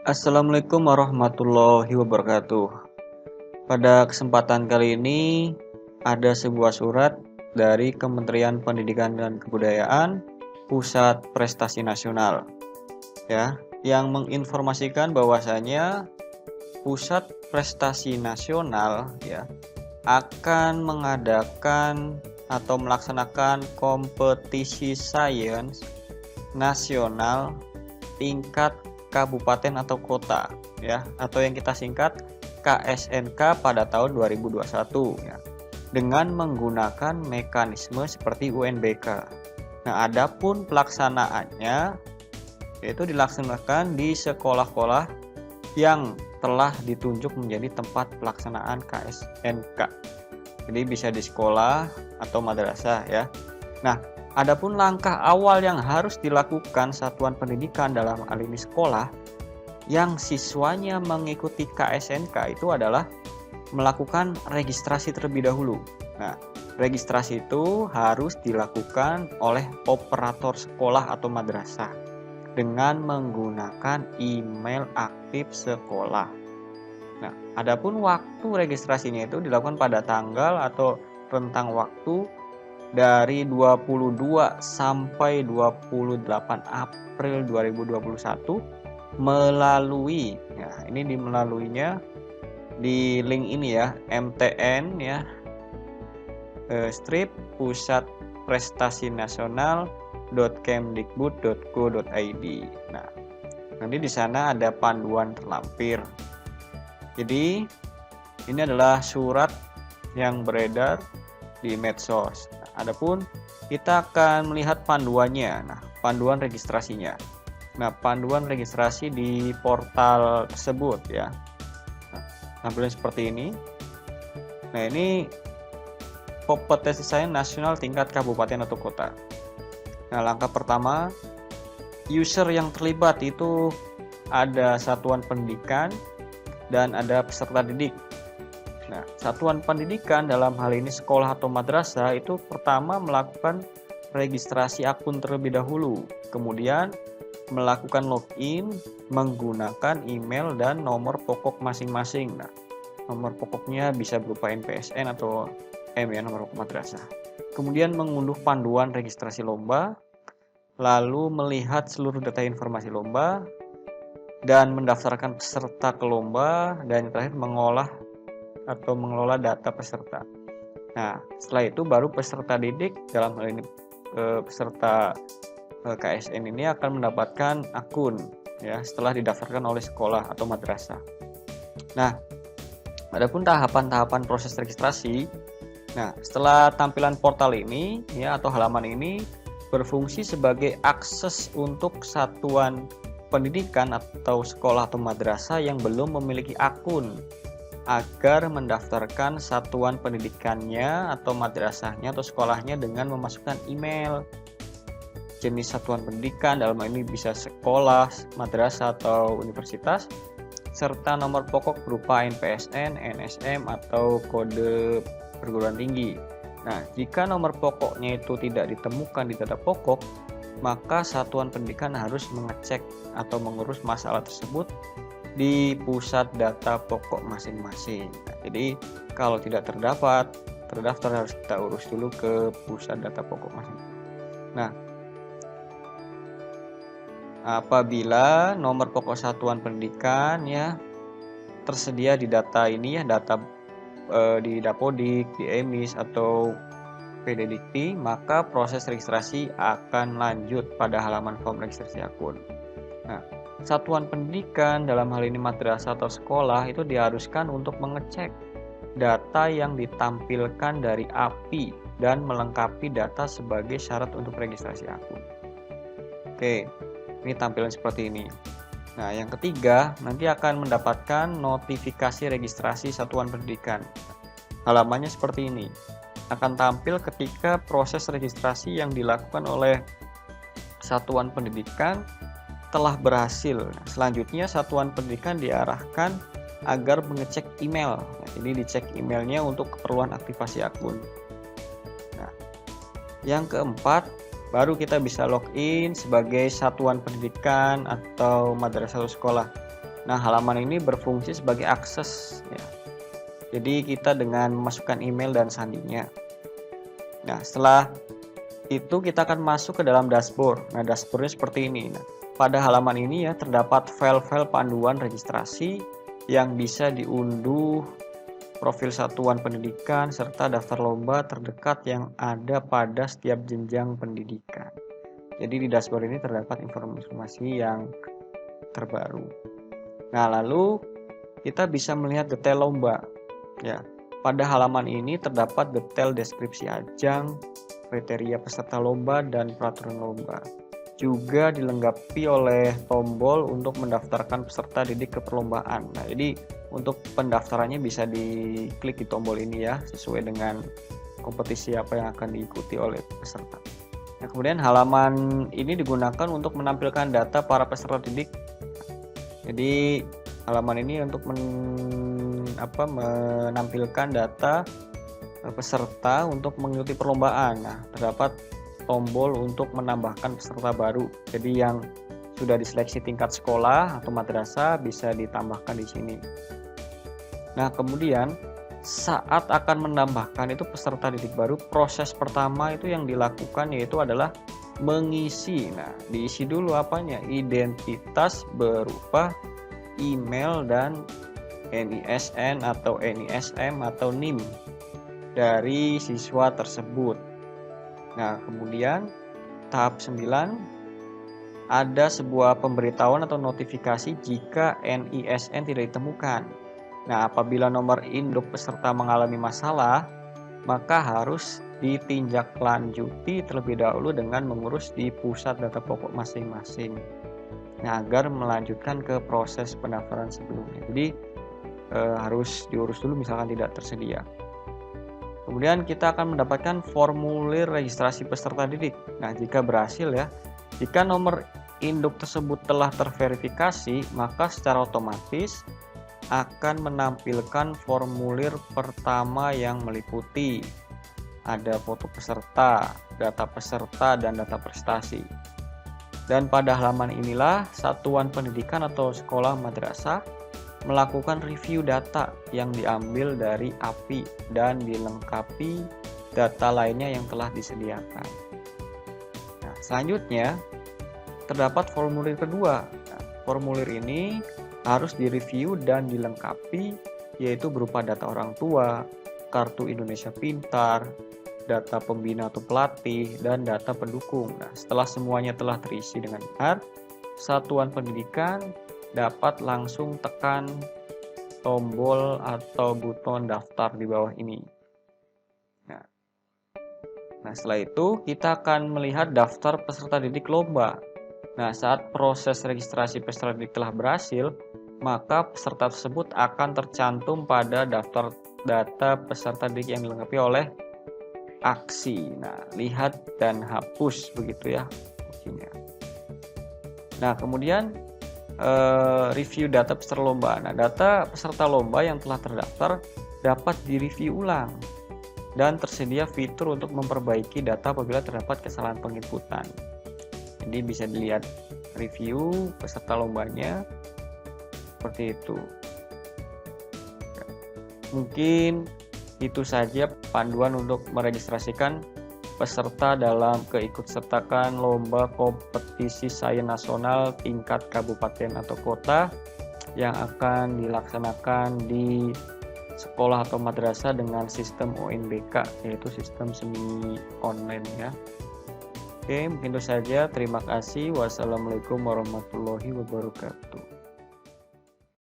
Assalamualaikum warahmatullahi wabarakatuh. Pada kesempatan kali ini ada sebuah surat dari Kementerian Pendidikan dan Kebudayaan Pusat Prestasi Nasional ya, yang menginformasikan bahwasanya Pusat Prestasi Nasional ya akan mengadakan atau melaksanakan kompetisi sains nasional tingkat kabupaten atau kota ya, atau yang kita singkat KSNK pada tahun 2021 ya, dengan menggunakan mekanisme seperti UNBK. Nah, adapun pelaksanaannya yaitu dilaksanakan di sekolah-sekolah yang telah ditunjuk menjadi tempat pelaksanaan KSNK. Jadi bisa di sekolah atau madrasah ya. Nah, adapun langkah awal yang harus dilakukan satuan pendidikan dalam hal ini sekolah yang siswanya mengikuti KSNK itu adalah melakukan registrasi terlebih dahulu. Nah, registrasi itu harus dilakukan oleh operator sekolah atau madrasah dengan menggunakan email aktif sekolah. Nah, adapun waktu registrasinya itu dilakukan pada tanggal atau rentang waktu dari 22 sampai 28 April 2021 melalui ya, ini melaluinya di link ini ya, MTN ya, strip pusat prestasi nasional.kemdikbud.go.id. Nah, nanti di sana ada panduan terlampir. Jadi ini adalah surat yang beredar di medsos. Adapun kita akan melihat panduannya. Nah, panduan registrasinya. Nah, panduan registrasi di portal tersebut ya. Nah, tampilan seperti ini. Nah, ini kompetensi sains nasional tingkat kabupaten atau kota. Nah, langkah pertama, user yang terlibat itu ada satuan pendidikan dan ada peserta didik. Nah, satuan pendidikan dalam hal ini sekolah atau madrasah itu pertama melakukan registrasi akun terlebih dahulu, kemudian melakukan login menggunakan email dan nomor pokok masing-masing. Nah, nomor pokoknya bisa berupa NPSN atau M ya, nomor pokok madrasah. Kemudian mengunduh panduan registrasi lomba, lalu melihat seluruh data informasi lomba dan mendaftarkan peserta ke lomba, dan yang terakhir mengolah atau mengelola data peserta. Nah, setelah itu baru peserta didik dalam hal ini peserta KSN ini akan mendapatkan akun ya setelah didaftarkan oleh sekolah atau madrasah. Nah, adapun tahapan-tahapan proses registrasi. Nah, setelah tampilan portal ini ya atau halaman ini berfungsi sebagai akses untuk satuan pendidikan atau sekolah atau madrasah yang belum memiliki akun agar mendaftarkan satuan pendidikannya atau madrasahnya atau sekolahnya dengan memasukkan email, jenis satuan pendidikan dalam hal ini bisa sekolah, madrasah atau universitas, serta nomor pokok berupa NPSN, NSM atau kode perguruan tinggi. Nah, jika nomor pokoknya itu tidak ditemukan di data pokok, maka satuan pendidikan harus mengecek atau mengurus masalah tersebut di pusat data pokok masing-masing. Nah, jadi kalau tidak terdaftar harus kita urus dulu ke pusat data pokok masing-masing. Nah, apabila nomor pokok satuan pendidikan ya tersedia di data ini ya, data di Dapodik, di EMIS atau PDDikti, maka proses registrasi akan lanjut pada halaman form registrasi akun. Nah, satuan pendidikan dalam hal ini madrasah atau sekolah itu diharuskan untuk mengecek data yang ditampilkan dari API dan melengkapi data sebagai syarat untuk registrasi akun. Oke, ini tampilan seperti ini. Nah, yang ketiga, nanti akan mendapatkan notifikasi registrasi satuan pendidikan. Halamannya seperti ini. Akan tampil ketika proses registrasi yang dilakukan oleh satuan pendidikan telah berhasil. Selanjutnya satuan pendidikan diarahkan agar mengecek email. Nah, ini dicek emailnya untuk keperluan aktivasi akun. Nah, yang keempat, baru kita bisa login sebagai satuan pendidikan atau madrasah atau sekolah. Nah, halaman ini berfungsi sebagai akses ya. Jadi kita dengan memasukkan email dan sandinya. Nah, setelah itu kita akan masuk ke dalam dashboard. Nah, dashboardnya seperti ini. Nah, pada halaman ini ya terdapat file-file panduan registrasi yang bisa diunduh, profil satuan pendidikan, serta daftar lomba terdekat yang ada pada setiap jenjang pendidikan. Jadi di dashboard ini terdapat informasi yang terbaru. Nah, lalu kita bisa melihat detail lomba. Ya, pada halaman ini terdapat detail deskripsi ajang, kriteria peserta lomba, dan peraturan lomba. Juga dilengkapi oleh tombol untuk mendaftarkan peserta didik ke perlombaan. Nah, jadi untuk pendaftarannya bisa diklik di tombol ini ya, sesuai dengan kompetisi apa yang akan diikuti oleh peserta. Nah, kemudian halaman ini digunakan untuk menampilkan data para peserta didik. Jadi halaman ini untuk menampilkan data peserta untuk mengikuti perlombaan. Nah, terdapat tombol untuk menambahkan peserta baru. Jadi yang sudah diseleksi tingkat sekolah atau madrasah bisa ditambahkan di sini. Nah, kemudian saat akan menambahkan itu peserta didik baru, proses pertama itu yang dilakukan yaitu adalah mengisi. Nah, diisi dulu apanya? Identitas berupa email dan NISN atau NISM atau NIM dari siswa tersebut. Nah, kemudian tahap 9 ada sebuah pemberitahuan atau notifikasi jika NISN tidak ditemukan. Nah, apabila nomor induk peserta mengalami masalah, maka harus ditindaklanjuti terlebih dahulu dengan mengurus di pusat data pokok masing-masing. Nah, agar melanjutkan ke proses pendaftaran sebelumnya. Jadi harus diurus dulu misalkan tidak tersedia. Kemudian kita akan mendapatkan formulir registrasi peserta didik. Nah, jika berhasil ya, jika nomor induk tersebut telah terverifikasi, maka secara otomatis akan menampilkan formulir pertama yang meliputi ada foto peserta, data peserta, dan data prestasi. Dan pada halaman inilah satuan pendidikan atau sekolah madrasah melakukan review data yang diambil dari API dan dilengkapi data lainnya yang telah disediakan. Nah, selanjutnya terdapat formulir kedua. Nah, formulir ini harus direview dan dilengkapi, yaitu berupa data orang tua, kartu Indonesia Pintar, data pembina atau pelatih, dan data pendukung. Nah, setelah semuanya telah terisi dengan benar, satuan pendidikan dapat langsung tekan tombol atau buton daftar di bawah ini. Nah, setelah itu kita akan melihat daftar peserta didik lomba. Nah, saat proses registrasi peserta didik telah berhasil, maka peserta tersebut akan tercantum pada daftar data peserta didik yang dilengkapi oleh aksi. Nah, lihat dan hapus begitu ya fungsinya. Nah, kemudian review data peserta lomba. Nah, data peserta lomba yang telah terdaftar dapat direview ulang dan tersedia fitur untuk memperbaiki data apabila terdapat kesalahan penginputan. Jadi bisa dilihat review peserta lombanya seperti itu. Mungkin itu saja panduan untuk meregistrasikan peserta dalam keikutsertakan lomba kompetisi sains nasional tingkat kabupaten atau kota yang akan dilaksanakan di sekolah atau madrasah dengan sistem UNBK, yaitu sistem semi online ya. Oke, mungkin itu saja. Terima kasih. Wassalamualaikum warahmatullahi wabarakatuh.